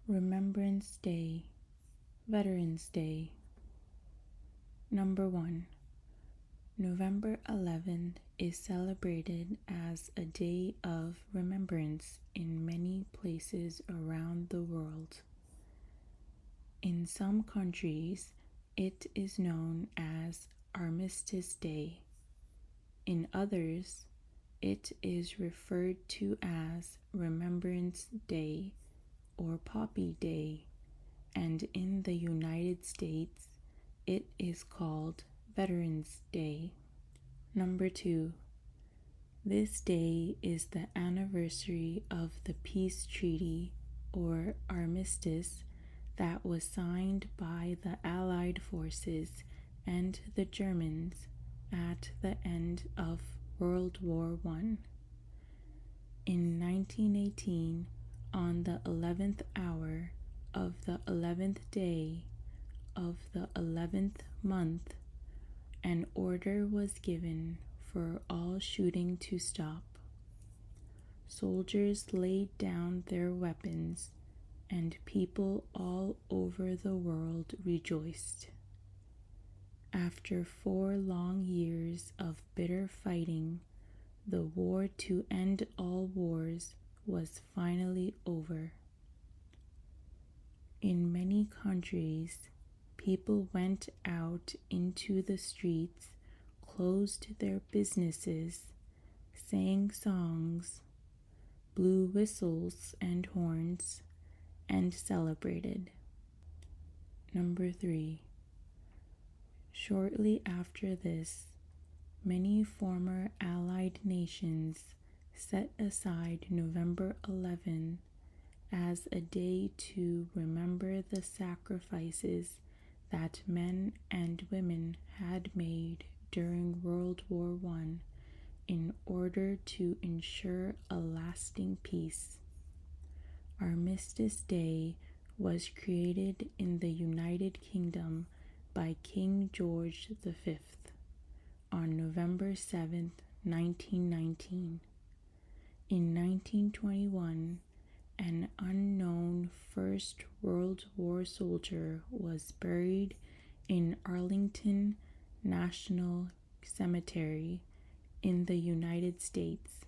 Remembrance Day, Veterans Day. Number 1. November 11th is celebrated as a day of remembrance in many places around the world. In some countries, it is known as Armistice Day. In others, it is referred to as Remembrance Day or Poppy Day, and in the United States, it is called Veterans Day. Number 2. This day is the anniversary of the peace treaty or armistice that was signed by the Allied forces and the Germans at the end of World War I. In 1918, on the 11th hour of the 11th day of the 11th month, an order was given for all shooting to stop. Soldiers laid down their weapons, and people all over the world rejoiced. After 4 long years of bitter fighting, the war to end all wars was finally over. In many countries, people went out into the streets, closed their businesses, sang songs, blew whistles and horns, and celebrated. Number 3. Shortly after this, many former Allied nations set aside November 11 as a day to remember the sacrifices that men and women had made during World War I in order to ensure a lasting peace. Armistice Day was created in the United Kingdom by King George V on November 7, 1919. In 1921, an unknown First World War soldier was buried in Arlington National Cemetery in the United States.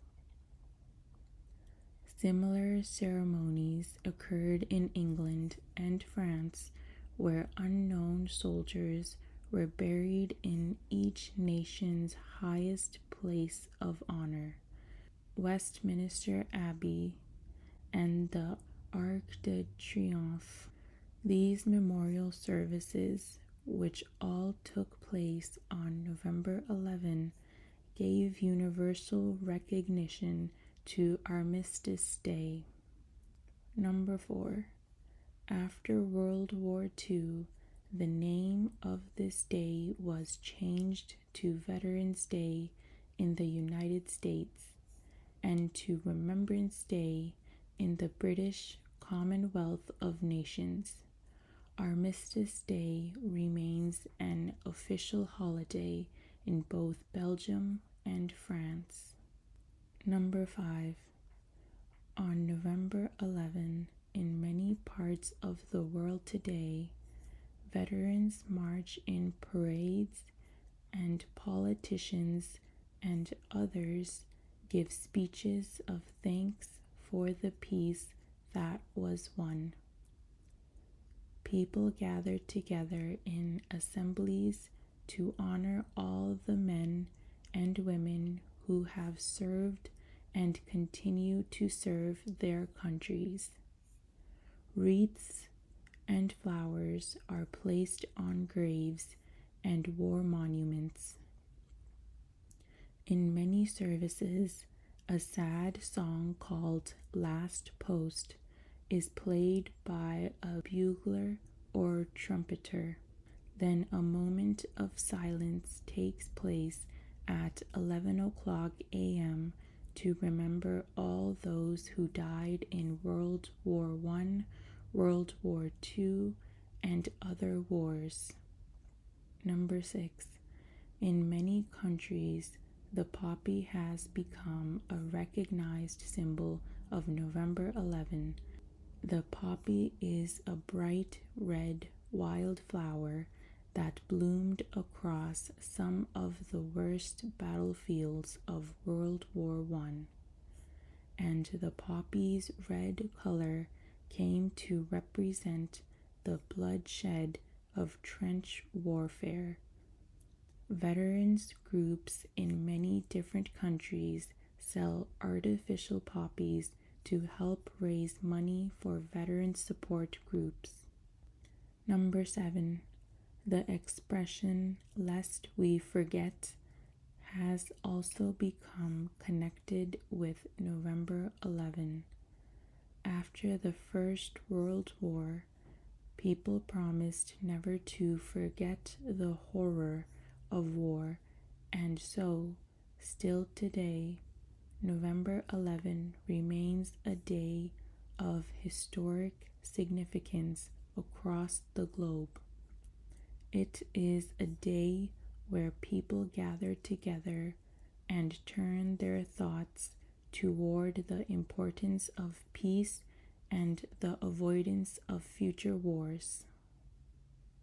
Similar ceremonies occurred in England and France, where unknown soldiers were buried in each nation's highest place of honor, Westminster Abbey and the Arc de Triomphe. These memorial services, which all took place on November 11, gave universal recognition to Armistice Day. Number 4. After World War II, the name of this day was changed to Veterans Day in the United States and to Remembrance Day in the British Commonwealth of Nations. Armistice Day remains an official holiday in both Belgium and France. Number 5. On November 11, in many parts of the world today, veterans march in parades, and politicians and others give speeches of thanks for the peace that was won. People gather together in assemblies to honor all the men and women who have served and continue to serve their countries. Wreaths and flowers are placed on graves and war monuments. In many services, a sad song called Last Post is played by a bugler or trumpeter. Then a moment of silence takes place at 11 o'clock a.m. to remember all those who died in World War I, World War II, and other wars. Number 6. In many countries, the poppy has become a recognized symbol of November 11. The poppy is a bright red wildflower that bloomed across some of the worst battlefields of World War I, and the poppy's red color came to represent the bloodshed of trench warfare. Veterans groups in many different countries sell artificial poppies to help raise money for veteran support groups. Number 7. The expression, lest we forget, has also become connected with November 11. After the First World War, people promised never to forget the horror of war, and so, still today, November 11 remains a day of historic significance across the globe. It is a day where people gather together and turn their thoughts toward the importance of peace and the avoidance of future wars.